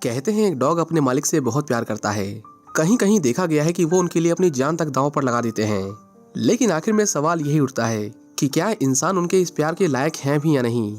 कहते हैं एक डॉग अपने मालिक से बहुत प्यार करता है। कहीं कहीं देखा गया है कि वो उनके लिए अपनी जान तक दांव पर लगा देते हैं। लेकिन आखिर में सवाल यही उठता है कि क्या इंसान उनके इस प्यार के लायक हैं भी या नहीं।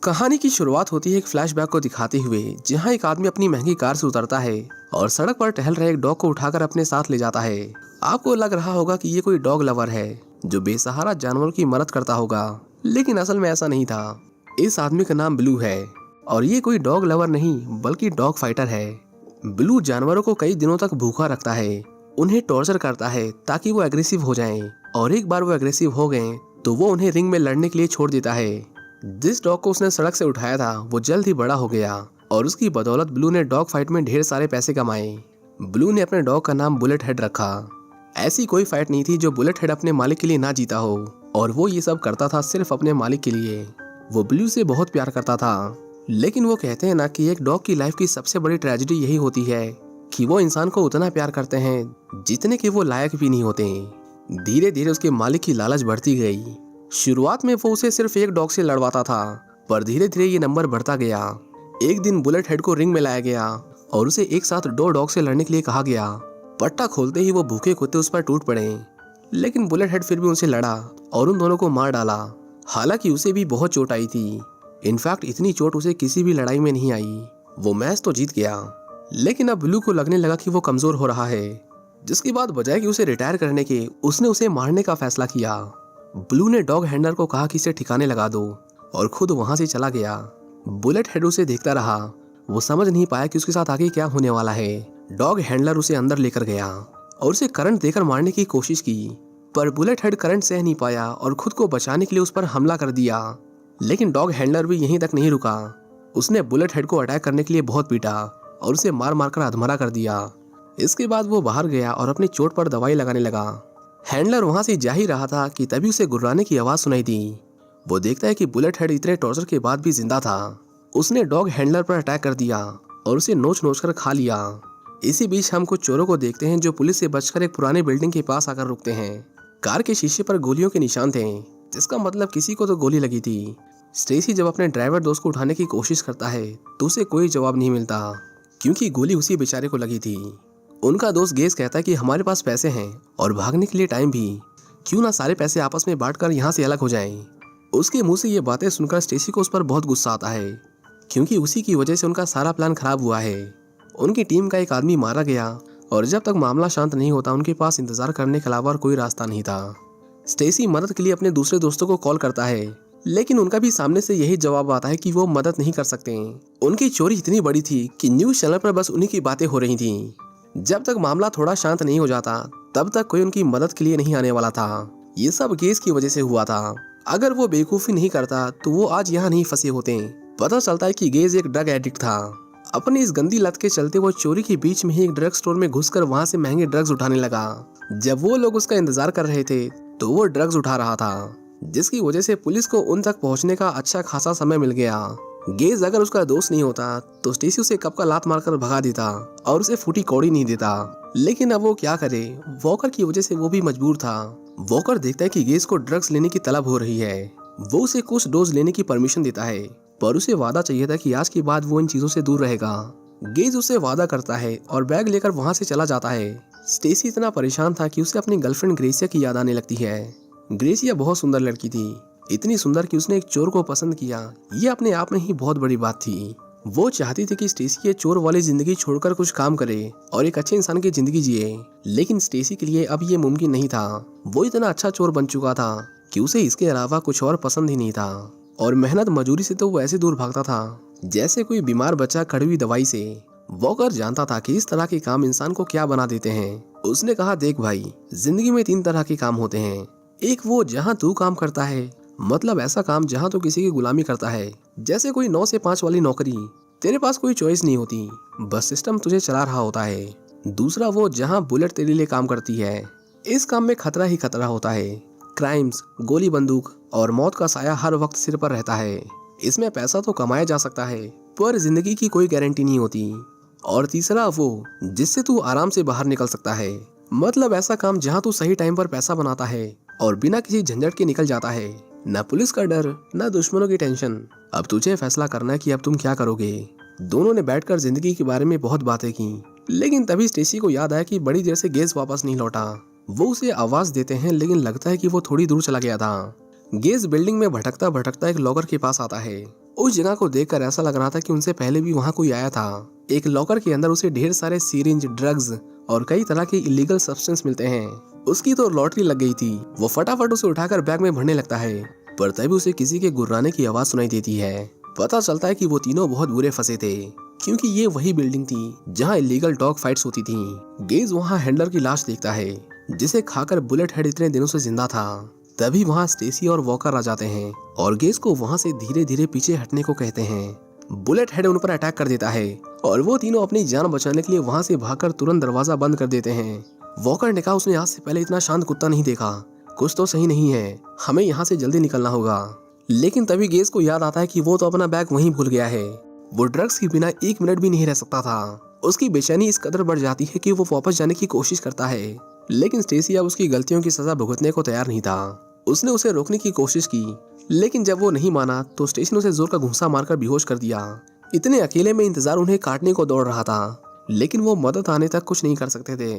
कहानी की शुरुआत होती है एक फ्लैशबैक को दिखाते हुए, जहां एक आदमी अपनी महंगी कार से उतरता है और सड़क पर टहल रहे एक डॉग को उठाकर अपने साथ ले जाता है। आपको लग रहा होगा कि ये कोई डॉग लवर है जो बेसहारा जानवरों की मदद करता होगा, लेकिन असल में ऐसा नहीं था। इस आदमी का नाम ब्लू है और ये कोई डॉग लवर नहीं बल्कि डॉग फाइटर है। ब्लू जानवरों को कई दिनों तक भूखा रखता है, उन्हें टॉर्चर करता है ताकि वो एग्रेसिव हो जाएं, और एक बार वो एग्रेसिव हो गए तो वो उन्हें रिंग में लड़ने के लिए छोड़ देता है। जिस डॉग को उसने सड़क से उठाया था वो जल्द ही बड़ा हो गया और उसकी बदौलत ब्लू ने डॉग फाइट में ढेर सारे पैसे कमाए। ब्लू ने अपने डॉग का नाम बुलेट हेड रखा। ऐसी कोई फाइट नहीं थी जो बुलेट हेड अपने मालिक के लिए ना जीता हो, और वो ये सब करता था सिर्फ अपने मालिक के लिए। वो ब्लू से बहुत प्यार करता था, लेकिन वो कहते हैं ना कि एक डॉग की लाइफ की सबसे बड़ी ट्रेजेडी यही होती है कि वो इंसान को उतना प्यार करते हैं जितने के वो लायक भी नहीं होते। धीरे धीरे उसके मालिक की लालच बढ़ती गई। शुरुआत में वो उसे सिर्फ एक डॉग से लड़वाता था, पर धीरे धीरे ये नंबर बढ़ता गया। एक दिन बुलेट हेड को रिंग में लाया गया और उसे एक साथ 2 डॉग से लड़ने के लिए कहा गया। पट्टा खोलते ही वो भूखे कुत्ते उस पर टूट पड़े, लेकिन बुलेट हेड फिर भी उनसे लड़ा और उन दोनों को मार डाला। हालांकि उसे भी बहुत चोट आई थी। इनफैक्ट इतनी चोट उसे किसी भी लड़ाई में नहीं आई। वो मैच तो जीत गया, लेकिन अब ब्लू को लगने लगा कि वो कमजोर हो रहा है, जिसके बाद बजाय कि उसे रिटायर करने के उसने उसे मारने का फैसला किया। ब्लू ने डॉग हैंडलर को कहा कि इसे ठिकाने लगा दो और खुद वहां से चला गया। बुलेट हेड उसे देखता रहा। वो समझ नहीं पाया कि उसके साथ आगे क्या होने वाला है। डॉग हैंडलर उसे अंदर लेकर गया और उसे करंट देकर मारने की कोशिश की, पर बुलेट हेड करंट सह नहीं पाया और खुद को बचाने के लिए उस पर हमला कर दिया। लेकिन डॉग हैंडलर भी यहीं तक नहीं रुका। उसने बुलेट हेड को अटैक करने के लिए बहुत पीटा और उसे मार मारकर अधमरा कर दिया। इसके बाद वो बाहर गया और अपनी चोट पर दवाई लगाने लगा। हैंडलर वहां से जा ही रहा था कि तभी उसे गुर्राने की आवाज सुनाई दी। वो देखता है कि बुलेट हेड इतने टॉर्चर के बाद भी जिंदा था। उसने डॉग हैंडलर पर अटैक कर दिया और उसे नोच नोच कर खा लिया। इसी बीच हम कुछ चोरों को देखते हैं जो पुलिस से बचकर एक पुराने बिल्डिंग के पास आकर रुकते हैं। कार के शीशे पर गोलियों के निशान थे, जिसका मतलब किसी को तो गोली लगी थी। स्टेसी जब अपने ड्राइवर दोस्त को उठाने की कोशिश करता है तो उसे कोई जवाब नहीं मिलता, क्योंकि गोली उसी बेचारे को लगी थी। उनका दोस्त गेज कहता है कि हमारे पास पैसे हैं और भागने के लिए टाइम भी, क्यों ना सारे पैसे आपस में बांटकर यहाँ से अलग हो जाएं। उसके मुंह से ये बातें सुनकर स्टेसी को उस पर बहुत गुस्सा आता है, क्योंकि उसी की वजह से उनका सारा प्लान खराब हुआ है। उनकी टीम का एक आदमी मारा गया और जब तक मामला शांत नहीं होता उनके पास इंतजार करने के अलावा और कोई रास्ता नहीं था। स्टेसी मदद के लिए अपने दूसरे दोस्तों को कॉल करता है, लेकिन उनका भी सामने से यही जवाब आता है कि वो मदद नहीं कर सकते। उनकी चोरी इतनी बड़ी थी कि न्यूज चैनल पर बस उन्हीं की बातें हो रही थी। जब तक मामला थोड़ा शांत नहीं हो जाता तब तक कोई उनकी मदद के लिए नहीं आने वाला था। ये सब गेज की वजह से हुआ था। अगर वो बेवकूफी नहीं करता तो वो आज यहाँ नहीं फंसे होते। पता चलता है कि गेज एक ड्रग एडिक्ट था। अपनी इस गंदी लत के चलते वो चोरी के बीच में ही एक ड्रग स्टोर में घुसकर वहां से महंगे ड्रग्स उठाने लगा। जब वो लोग उसका इंतजार कर रहे थे तो वो ड्रग्स उठा रहा था, जिसकी वजह से पुलिस को उन तक पहुंचने का अच्छा खासा समय मिल गया। गेज अगर उसका दोस्त नहीं होता तो स्टेसी उसे कप का लात मारकर भगा देता और उसे फूटी कौड़ी नहीं देता। लेकिन अब वो क्या करे, वॉकर की वजह से वो भी मजबूर था। वॉकर देखता है कि गेज को ड्रग्स लेने की तलब हो रही है। वो उसे कुछ डोज लेने की परमिशन देता है, पर उसे वादा चाहिए था कि आज के बाद वो इन चीजों से दूर रहेगा। गेज उसे वादा करता है और बैग लेकर वहां से चला जाता है। स्टेसी इतना परेशान था कि उसे अपनी गर्लफ्रेंड ग्रेसिया की याद आने लगती है। ग्रेसिया बहुत सुंदर लड़की थी, इतनी सुंदर कि उसने एक चोर को पसंद किया। ये अपने आप में ही बहुत बड़ी बात थी। वो चाहती थी कि स्टेसी ये चोर वाली जिंदगी छोड़कर कुछ काम करे और एक अच्छे इंसान की जिंदगी जिए, लेकिन स्टेसी के लिए अब ये मुमकिन नहीं था। वो इतना अच्छा चोर बन चुका था कि उसे इसके अलावा कुछ और पसंद ही नहीं था, और मेहनत मजूरी से तो वो ऐसे दूर भागता था जैसे कोई बीमार बच्चा कड़वी दवाई से। वॉकर जानता था कि इस तरह के काम इंसान को क्या बना देते हैं। उसने कहा, देख भाई, जिंदगी में 3 तरह के काम होते हैं। एक वो जहाँ तू काम करता है, मतलब ऐसा काम जहाँ तू किसी की गुलामी करता है, जैसे कोई 9 से 5 वाली नौकरी। तेरे पास कोई चॉइस नहीं होती, बस सिस्टम तुझे चला रहा होता है। दूसरा वो जहाँ बुलेट तेरे लिए काम करती है। इस काम में खतरा ही खतरा होता है। क्राइम्स, गोली बंदूक और मौत का साया हर वक्त सिर पर रहता है। इसमें पैसा तो कमाया जा सकता है, पर जिंदगी की कोई गारंटी नहीं होती। और तीसरा वो जिससे तू आराम से बाहर निकल सकता है, मतलब ऐसा काम जहाँ तू सही टाइम पर पैसा बनाता है और बिना किसी झंझट के निकल जाता है। न पुलिस का डर, न दुश्मनों की टेंशन। अब तुझे फैसला करना है कि अब तुम क्या करोगे। दोनों ने बैठकर जिंदगी के बारे में बहुत बातें की। लेकिन तभी स्टेसी को याद आया कि बड़ी देर से गेज वापस नहीं लौटा। वो उसे आवाज देते हैं लेकिन लगता है कि वो थोड़ी दूर चला गया था। गेज बिल्डिंग में भटकता भटकता एक लॉकर के पास आता है। उस जगह को देखकर ऐसा लग रहा था कि उनसे पहले भी वहाँ कोई आया था। एक लॉकर के अंदर उसे ढेर सारे सीरिंज, ड्रग्स और कई तरह के इलीगल सब्सटेंस मिलते हैं। उसकी तो लॉटरी लग गई थी। वो फटाफट उसे उठाकर बैग में भरने लगता है, पर तभी उसे किसी के गुर्राने की आवाज सुनाई देती है। पता चलता है कि वो तीनों बहुत बुरे फंसे थे, क्योंकि ये वही बिल्डिंग थी जहाँ इलीगल डॉग फाइट्स होती थी। गेज वहाँ हैंडलर की लाश देखता है, जिसे खाकर बुलेट हेड इतने दिनों से जिंदा था। तभी वहाँ स्टेसी और वॉकर आ जाते हैं और गेज को वहाँ से धीरे धीरे पीछे हटने को कहते हैं। बुलेट हेड उन पर अटैक कर देता है और वो तीनों अपनी जान बचाने के लिए वहाँ से भागकर तुरंत दरवाजा बंद कर देते हैं। वॉकर ने कहा उसने आज से पहले इतना शांत कुत्ता नहीं देखा, कुछ तो सही नहीं है, हमें यहाँ से जल्दी निकलना होगा। लेकिन तभी गेज को याद आता है कि वो तो अपना बैग वहीं भूल गया है। वो ड्रग्स के बिना 1 मिनट भी नहीं रह सकता था। उसकी बेचैनी इस कदर बढ़ जाती है कि वो वापस जाने की कोशिश करता है, लेकिन स्टेसी अब उसकी गलतियों की सजा भुगतने को तैयार नहीं था। उसने उसे रोकने की कोशिश की, लेकिन जब वो नहीं माना तो स्टेसी ने उसे जोर का घूंसा मारकर बेहोश कर दिया। इतने अकेले में इंतजार उन्हें काटने को दौड़ रहा था, लेकिन वो मदद आने तक कुछ नहीं कर सकते थे।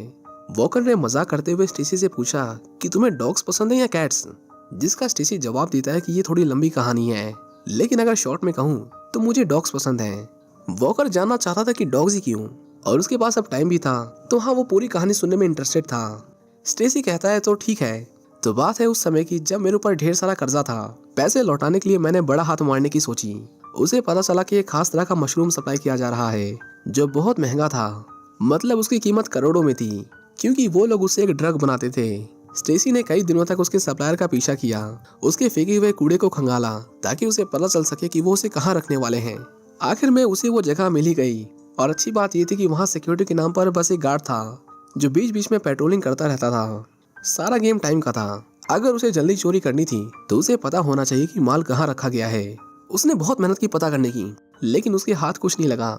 वॉकर ने मजाक करते हुए स्टेसी से पूछा कि तुम्हें डॉग्स पसंद है या कैट्स, जिसका स्टेसी जवाब देता है कि ये थोड़ी लंबी कहानी है, लेकिन अगर शॉर्ट में कहूँ तो मुझे डॉग्स पसंद हैं। वॉकर जानना चाहता था कि डॉग्स ही क्यों, और उसके पास अब टाइम भी था, तो हाँ, वो पूरी कहानी सुनने में इंटरेस्टेड था। स्टेसी कहता है तो ठीक है, तो बात है उस समय की जब मेरे ऊपर ढेर सारा कर्जा था। पैसे लौटाने के लिए मैंने बड़ा हाथ मारने की सोची। उसे पता चला कि एक खास तरह का मशरूम सप्लाई किया जा रहा है जो बहुत महंगा था, मतलब उसकी कीमत करोड़ों में थी, क्योंकि वो लोग उससे एक ड्रग बनाते थे। स्टेसी ने कई दिनों तक उसके सप्लायर का पीछा किया, उसके फेंके हुए कूड़े को खंगाला ताकि उसे पता चल सके कि वो उसे कहाँ रखने वाले हैं। आखिर में उसे वो जगह मिल ही गई, और अच्छी बात ये थी कि वहाँ सिक्योरिटी के नाम पर बस एक गार्ड था जो बीच बीच में पेट्रोलिंग करता रहता था। सारा गेम टाइम का था। अगर उसे जल्दी चोरी करनी थी तो उसे पता होना चाहिए कि माल कहाँ रखा गया है। उसने बहुत मेहनत की पता करने की, लेकिन उसके हाथ कुछ नहीं लगा।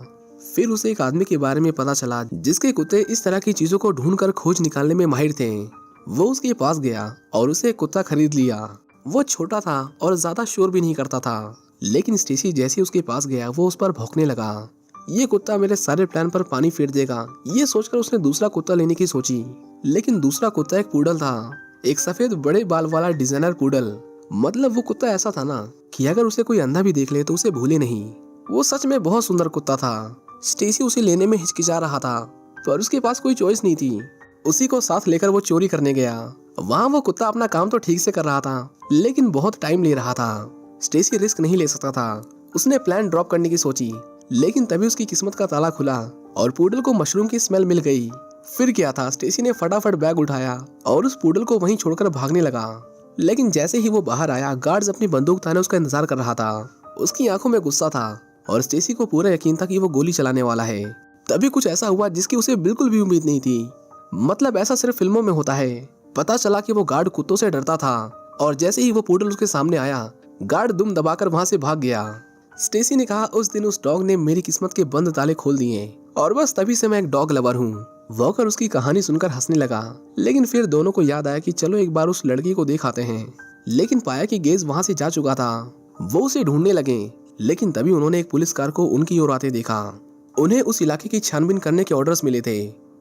फिर उसे एक आदमी के बारे में पता चला जिसके कुत्ते इस तरह की चीजों को ढूंढकर खोज निकालने में माहिर थे। वो उसके पास गया और उसे एक कुत्ता खरीद लिया। वो छोटा था और ज्यादा शोर भी नहीं करता था, लेकिन स्टेसी जैसे उसके पास गया वो उस पर भौंकने लगा। ये कुत्ता मेरे सारे प्लान पर पानी फेर देगा, ये सोचकर उसने दूसरा कुत्ता लेने की सोची। लेकिन दूसरा कुत्ता एक पूडल था, एक सफेद बड़े बाल वाला डिजाइनर पूडल। मतलब वो कुत्ता ऐसा था ना कि अगर उसे कोई अंधा भी देख ले तो उसे भूले नहीं। वो सच में बहुत सुंदर कुत्ता था। स्टेसी उसे लेने में हिचकिचा रहा था, पर उसके पास कोई चॉइस नहीं थी। उसी को साथ लेकर वो चोरी करने गया। वहाँ वो कुत्ता अपना काम तो ठीक से कर रहा था, लेकिन बहुत टाइम ले रहा था। स्टेसी रिस्क नहीं ले सकता था। उसने प्लान ड्रॉप करने की सोची, लेकिन तभी उसकी किस्मत का ताला खुला और पूडल को मशरूम की स्मेल मिल गई। फिर क्या था, स्टेसी ने फटाफट बैग उठाया और उस पूडल को वहीं छोड़कर भागने लगा। लेकिन जैसे ही वो बाहर आया, गार्ड्स अपनी बंदूक ताने उसका इंतजार कर रहा था। उसकी आंखों में गुस्सा था और स्टेसी को पूरा यकीन था कि वो गोली चलाने वाला है। तभी कुछ ऐसा हुआ जिसकी उसे बिल्कुल भी उम्मीद नहीं थी। मतलब ऐसा सिर्फ फिल्मों में होता है। पता चला कि वो गार्ड कुत्तों से डरता था, और जैसे ही वो पूडल उसके सामने आया, गार्ड दुम दबाकर वहां से भाग गया। स्टेसी ने कहा, उस दिन उस डॉग ने मेरी किस्मत के बंद ताले खोल दिए, और बस तभी से मैं एक डॉग लवर हूँ। वॉकर उसकी कहानी सुनकर हंसने लगा, लेकिन फिर दोनों को याद आया कि चलो एक बार उस लड़की को देख आते हैं। लेकिन पाया कि गेज वहां से जा चुका था। वो उसे ढूंढने लगे, लेकिन तभी उन्होंने एक पुलिस कार को उनकी ओर आते देखा। उन्हें उस इलाके की छानबीन करने के ऑर्डर्स मिले थे,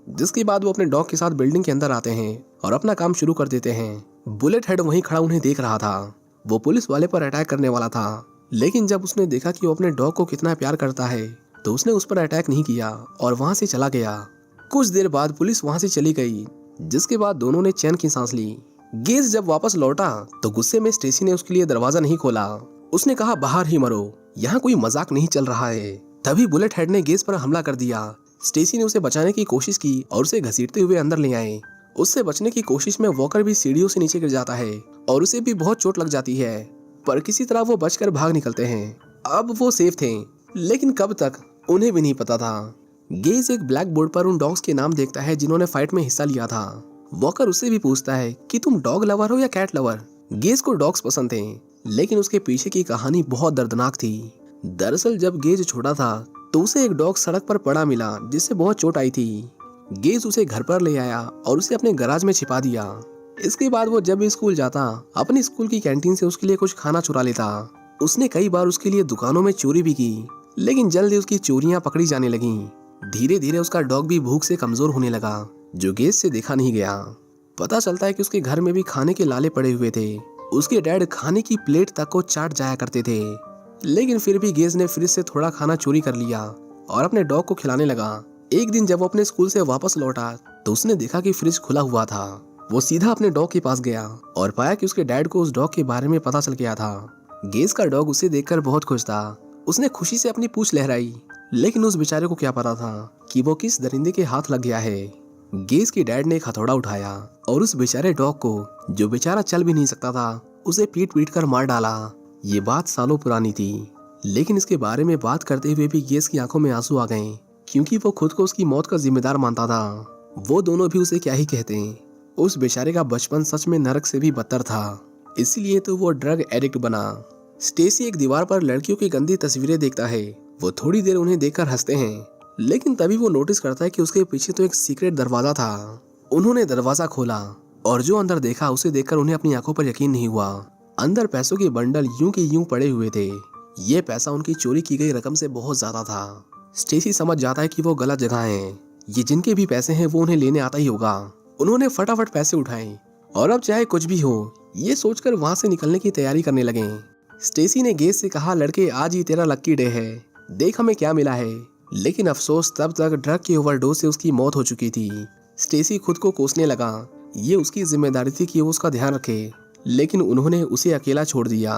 जिसके बाद वो अपने डॉग के साथ बिल्डिंग के अंदर आते हैं और अपना काम शुरू कर देते हैं। बुलेट हेड वहीं खड़ा उन्हें देख रहा था। वो पुलिस वाले पर अटैक करने वाला था, लेकिन जब उसने देखा कि वो अपने डॉग को कितना प्यार करता है तो उसने उस पर अटैक नहीं किया और वहां से चला गया। कुछ देर बाद पुलिस वहां से चली गई, जिसके बाद दोनों ने चैन की सांस ली। गेज जब वापस लौटा तो गुस्से में स्टेसी ने उसके लिए दरवाजा नहीं खोला। उसने कहा, बाहर ही मरो, यहाँ कोई मजाक नहीं चल रहा है। तभी बुलेट हेड ने गेज पर हमला कर दिया। स्टेसी ने उसे बचाने की कोशिश की और उसे घसीटते हुए अंदर ले आए। उससे बचने की कोशिश में वॉकर भी सीढ़ियों से नीचे गिर जाता है और उसे भी बहुत चोट लग जाती है, पर किसी तरह वो बचकर भाग निकलते हैं। अब वो सेफ थे, लेकिन कब तक उन्हें भी नहीं पता था। गेज एक ब्लैक बोर्ड पर उन डॉग्स के नाम देखता है जिन्होंने फाइट में हिस्सा लिया था। वॉकर उससे भी पूछता है कि तुम डॉग लवर हो या कैट लवर। गेज को डॉग्स पसंद थे, लेकिन उसके पीछे की कहानी बहुत दर्दनाक थी। दरअसल जब गेज छोटा था तो उसे एक डॉग सड़क पर पड़ा मिला जिससे बहुत चोट आई थी। गेज उसे घर पर ले आया और उसे अपने गराज में छिपा दिया। इसके बाद वो जब भी स्कूल जाता, अपनी स्कूल की कैंटीन से उसके लिए कुछ खाना चुरा लेता। उसने कई बार उसके लिए दुकानों में चोरी भी की, लेकिन जल्दी उसकी चोरियां पकड़ी जाने लगीं। धीरे धीरे उसका डॉग भी भूख से कमजोर होने लगा, जो गेज से देखा नहीं गया। पता चलता है कि उसके घर में भी खाने के लाले पड़े हुए थे। उसके डैड खाने की प्लेट तक को चाट जाया करते थे, लेकिन फिर भी गेज ने फ्रिज से थोड़ा खाना चोरी कर लिया और अपने डॉग को खिलाने लगा। एक दिन जब वो अपने स्कूल से वापस लौटा तो उसने देखा कि फ्रिज खुला हुआ था। वो सीधा अपने डॉग के पास गया और पाया कि उसके डैड को उस डॉग के बारे में पता चल गया था। गेज का डॉग उसे देखकर बहुत खुश था। उसने खुशी से अपनी पूंछ लहराई, लेकिन उस बेचारे को क्या पता था कि वो किस दरिंदे के हाथ लग गया है। गेज के डैड ने एक हथौड़ा उठाया और उस बेचारे डॉग को, जो बेचारा चल भी नहीं सकता था, उसे पीट पीट कर मार डाला। ये बात सालों पुरानी थी, लेकिन इसके बारे में बात करते हुए भी गेज की आंखों में आंसू आ गए, क्योंकि वो खुद को उसकी मौत का जिम्मेदार मानता था। वो दोनों भी उसे क्या ही कहते, उस बेचारे का बचपन सच में नरक से भी बदतर था, इसलिए तो वो ड्रग एडिक्ट बना। स्टेसी एक दीवार पर लड़कियों की गंदी तस्वीरें देखता है। वो थोड़ी देर उन्हें देखकर हंसते हैं, लेकिन तभी वो नोटिस करता है कि उसके पीछे तो एक सीक्रेट दरवाजा था। उन्होंने दरवाजा खोला और जो अंदर देखा उसे देखकर उन्हें अपनी आंखों पर यकीन नहीं हुआ। अंदर पैसों के बंडल यूं के यूं पड़े हुए थे। ये पैसा उनकी चोरी की गई रकम से बहुत ज्यादा था। स्टेसी समझ जाता है कि वो गलत जगह है। ये जिनके भी पैसे हैं वो उन्हें लेने आता ही होगा। उन्होंने फटाफट पैसे उठाए और अब चाहे कुछ भी हो, ये सोचकर वहां से निकलने की तैयारी करने लगे। स्टेसी ने गेज से कहा, लड़के आज ही तेरा लक्की डे है, देख हमें क्या मिला है। लेकिन अफसोस तब तक ड्रग की ओवरडोज से उसकी मौत हो चुकी थी। स्टेसी खुद को कोसने लगा। ये उसकी जिम्मेदारी थी कि वो उसका ध्यान रखे, लेकिन उन्होंने उसे अकेला छोड़ दिया।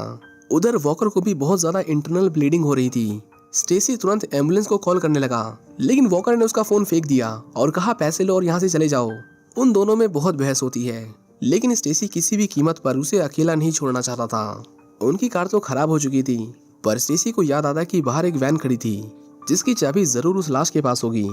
उधर वॉकर को भी बहुत ज्यादा इंटरनल ब्लीडिंग हो रही थी। स्टेसी तुरंत एम्बुलेंस को कॉल करने लगा, लेकिन वॉकर ने उसका फोन फेंक दिया और कहा पैसे लो और यहाँ से चले जाओ। उन दोनों में बहुत बहस होती है, लेकिन स्टेसी किसी भी कीमत पर उसे अकेला नहीं छोड़ना चाहता था। उनकी कार तो खराब हो चुकी थी, पर स्टेसी को याद आता कि बाहर एक वैन खड़ी थी जिसकी चाबी जरूर उस लाश के पास होगी।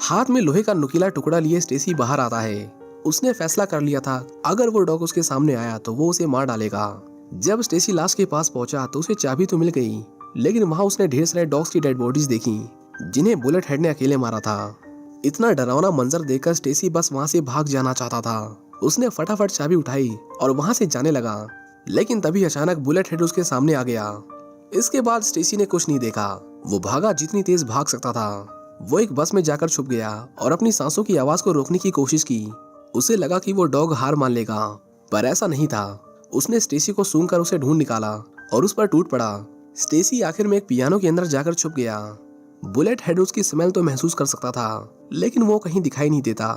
हाथ में लोहे का नुकीला टुकड़ा लिए स्टेसी बाहर आता है। उसने फैसला कर लिया था अगर वो डॉग उसके सामने आया तो वो उसे मार डालेगा। जब स्टेसी लाश के पास पहुंचा तो उसे चाबी तो मिल गई, लेकिन वहां उसने ढेर सारे डॉग्स की डेड बॉडीज देखी जिन्हें बुलेट हेड ने अकेले मारा था। इतना डरावना मंजर देखकर स्टेसी बस वहां से भाग जाना चाहता था। उसने फटाफट चाबी उठाई और वहां से जाने लगा, लेकिन तभी अचानक बुलेट हेड उसके सामने आ गया। इसके बाद स्टेसी ने कुछ नहीं देखा। वो भागा जितनी तेज भाग सकता था। वो एक बस में जाकर छुप गया और अपनी सांसों की आवाज को रोकने की कोशिश की। उसे लगा कि वो डॉग हार मान लेगा, पर ऐसा नहीं था। उसने स्टेसी को सूंघकर उसे ढूंढ निकाला और उस पर टूट पड़ा। स्टेसी आखिर में एक पियानो के अंदर जाकर छुप गया। बुलेट हेड उसकी स्मेल तो महसूस कर सकता था, लेकिन वो कहीं दिखाई नहीं देता।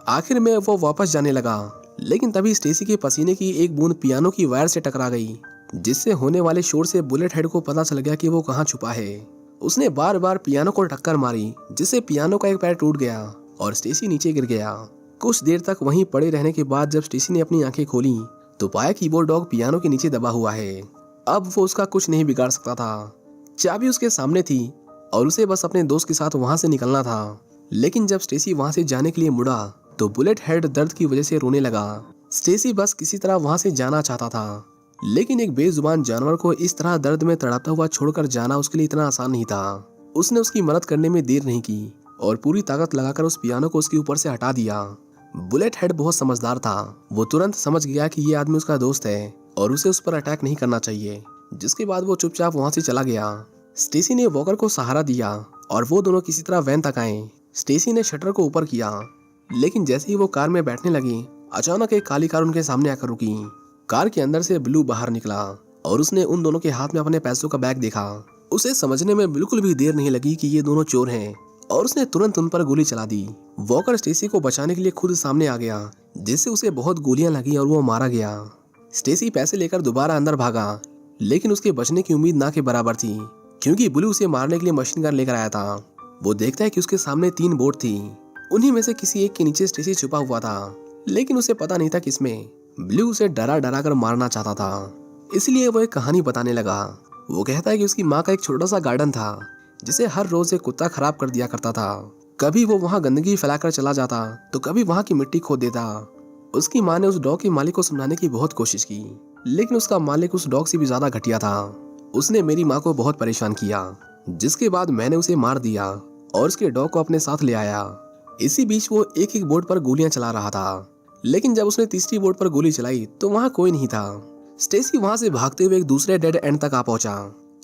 आखिर में वो वापस जाने लगा, लेकिन तभी स्टेसी के पसीने की एक बूंद पियानो की वायर से टकरा गई, जिससे होने वाले शोर से बुलेट हेड को पता चल गया कि वो कहाँ छुपा है। उसने बार बार पियानो को टक्कर मारी, जिससे पियानो का एक पैर टूट गया और स्टेसी नीचे गिर गया। कुछ देर तक वहीं पड़े रहने के बाद जब स्टेसी ने अपनी आंखें खोली तो पाया कि वो डॉग पियानो के नीचे दबा हुआ है। अब वो उसका कुछ नहीं बिगाड़ सकता था। चाबी उसके सामने थी और उसे बस अपने दोस्त के साथ वहां से निकलना था। लेकिन जब स्टेसी वहां से जाने के लिए मुड़ा तो बुलेट हेड दर्द की वजह से रोने लगा। स्टेसी बस किसी तरह वहां से जाना चाहता था, लेकिन एक बेजुबान जानवर को इस तरह दर्द में तड़पता हुआ छोड़कर जाना उसके लिए इतना आसान नहीं था। उसने उसकी मदद करने में देर नहीं की और पूरी ताकत लगाकर उस पियानो को उसके ऊपर से हटा दिया। बुलेट हेड बहुत समझदार था। वो तुरंत समझ गया कि ये आदमी उसका दोस्त है और उसे उस पर अटैक नहीं करना चाहिए, जिसके बाद वो चुपचाप वहां से चला गया। स्टेसी ने वॉकर को सहारा दिया और वो दोनों किसी तरह वैन तक आए। स्टेसी ने शटर को ऊपर किया, लेकिन जैसे ही वो कार में बैठने लगी अचानक एक काली कार उनके सामने आकर रुकी। कार के अंदर से ब्लू बाहर निकला और उसने उन दोनों के हाथ में अपने पैसों का बैग देखा। उसे समझने में बिल्कुल भी देर नहीं लगी कि ये दोनों चोर हैं और उसने तुरंत उन पर गोली चला दी। वॉकर स्टेसी को बचाने के लिए खुद सामने आ गया, जिससे उसे बहुत गोलियां लगी और वो मारा गया। स्टेसी पैसे लेकर दोबारा अंदर भागा, लेकिन उसके बचने की उम्मीद ना के बराबर थी, क्योंकि ब्लू उसे मारने के लिए मशीन गन लेकर आया था। वो देखता है कि उसके सामने 3 बोट थी। उन्हीं में से किसी एक के नीचे स्टेसी छुपा हुआ था, लेकिन उसे पता नहीं था किसमें। ब्लू उसे डरा डरा कर मारना चाहता था, इसलिए वो एक कहानी बताने लगा। वो कहता है कि उसकी माँ का एक छोटा सा गार्डन था, जिसे हर रोज एक कुत्ता खराब कर दिया करता था। कभी वो वहाँ गंदगी फैलाकर चला जाता तो कभी वहाँ की मिट्टी खोद देता। उसकी माँ ने उस डॉग के मालिक को समझाने की बहुत कोशिश की, लेकिन उसका मालिक उस डॉग से भी ज्यादा घटिया था। उसने मेरी माँ को बहुत परेशान किया, जिसके बाद मैंने उसे मार दिया और उसके डॉग को अपने साथ ले आया। इसी बीच वो एक एक बोर्ड पर गोलियां चला रहा था, लेकिन जब उसने तीसरी बोर्ड पर गोली चलाई तो वहाँ कोई नहीं था। स्टेसी वहाँ से भागते हुए एक दूसरे डेड एंड तक आ पहुंचा।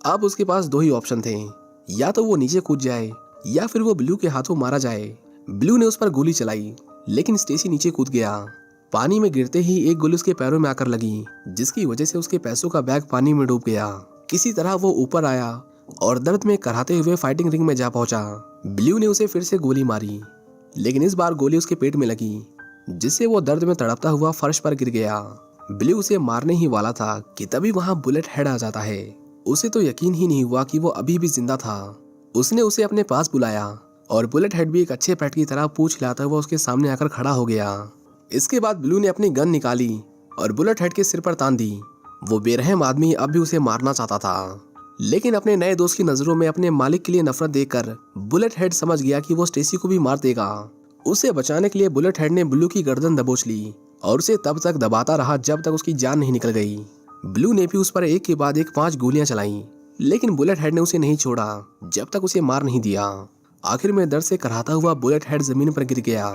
अब उसके पास 2 ही ऑप्शन थे, या तो वो नीचे कूद जाए या फिर वो ब्लू के हाथों मारा जाए। ब्लू ने उस पर गोली चलाई, लेकिन स्टेसी नीचे कूद गया। पानी में गिरते ही एक गोली उसके पैरों में आकर लगी, जिसकी वजह से उसके पैसों का बैग पानी में डूब गया। किसी तरह वो ऊपर आया और दर्द में कराहते हुए फाइटिंग रिंग में जा पहुंचा। ब्लू ने उसे फिर से गोली मारी, लेकिन इस बार गोली उसके पेट में लगी, जिससे वो दर्द में तड़पता हुआ फर्श पर गिर गया। ब्लू उसे मारने ही वाला था कि तभी वहां बुलेट हेड आ जाता है। उसे तो यकीन ही नहीं हुआ कि वो अभी भी जिंदा था। उसने उसे अपने पास बुलाया और बुलेट हेड भी एक अच्छे पेट की तरह पूंछ हिलाता हुआ उसके सामने आकर खड़ा हो गया। इसके बाद ब्लू ने अपनी गन निकाली और बुलेट हेड के सिर पर तान दी। वो बेरहम आदमी अब भी उसे मारना चाहता था, लेकिन अपने नए दोस्त की नजरों में अपने मालिक के लिए नफरत देखकर बुलेट हेड समझ गया कि वो स्टेसी को भी मार देगा। उसे बचाने के लिए बुलेट हेड ने ब्लू की गर्दन दबोच ली और उसे तब तक दबाता रहा जब तक उसकी जान नहीं निकल गई। ब्लू ने भी उस पर एक के बाद एक 5 गोलियां चलाई, लेकिन बुलेट हेड ने उसे नहीं छोड़ा जब तक उसे मार नहीं दिया। आखिर में दर्द से कराहता हुआ बुलेट हेड जमीन पर गिर गया।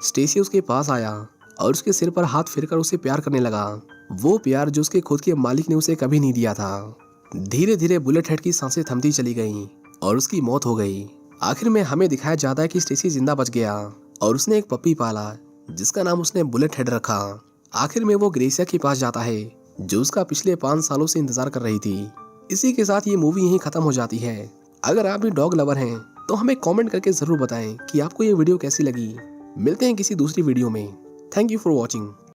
स्टेसी उसके पास आया और उसके सिर पर हाथ फेरकर उसे प्यार करने लगा, वो प्यार जो उसके खुद के मालिक ने उसे कभी नहीं दिया था। धीरे धीरे बुलेट हेड की सांसें थमती चली गईं और उसकी मौत हो गई। आखिर में हमें दिखाया जाता है कि स्टेसी जिंदा बच गया और उसने एक पप्पी पाला जिसका नाम उसने बुलेट हेड रखा। आखिर में वो ग्रेसिया के पास जाता है जो उसका पिछले 5 सालों से इंतजार कर रही थी। इसी के साथ ये मूवी यहीं खत्म हो जाती है। अगर आप भी डॉग लवर हैं तो हमें कमेंट करके जरूर बताएं कि आपको ये वीडियो कैसी लगी। मिलते हैं किसी दूसरी वीडियो में। Thank you for watching.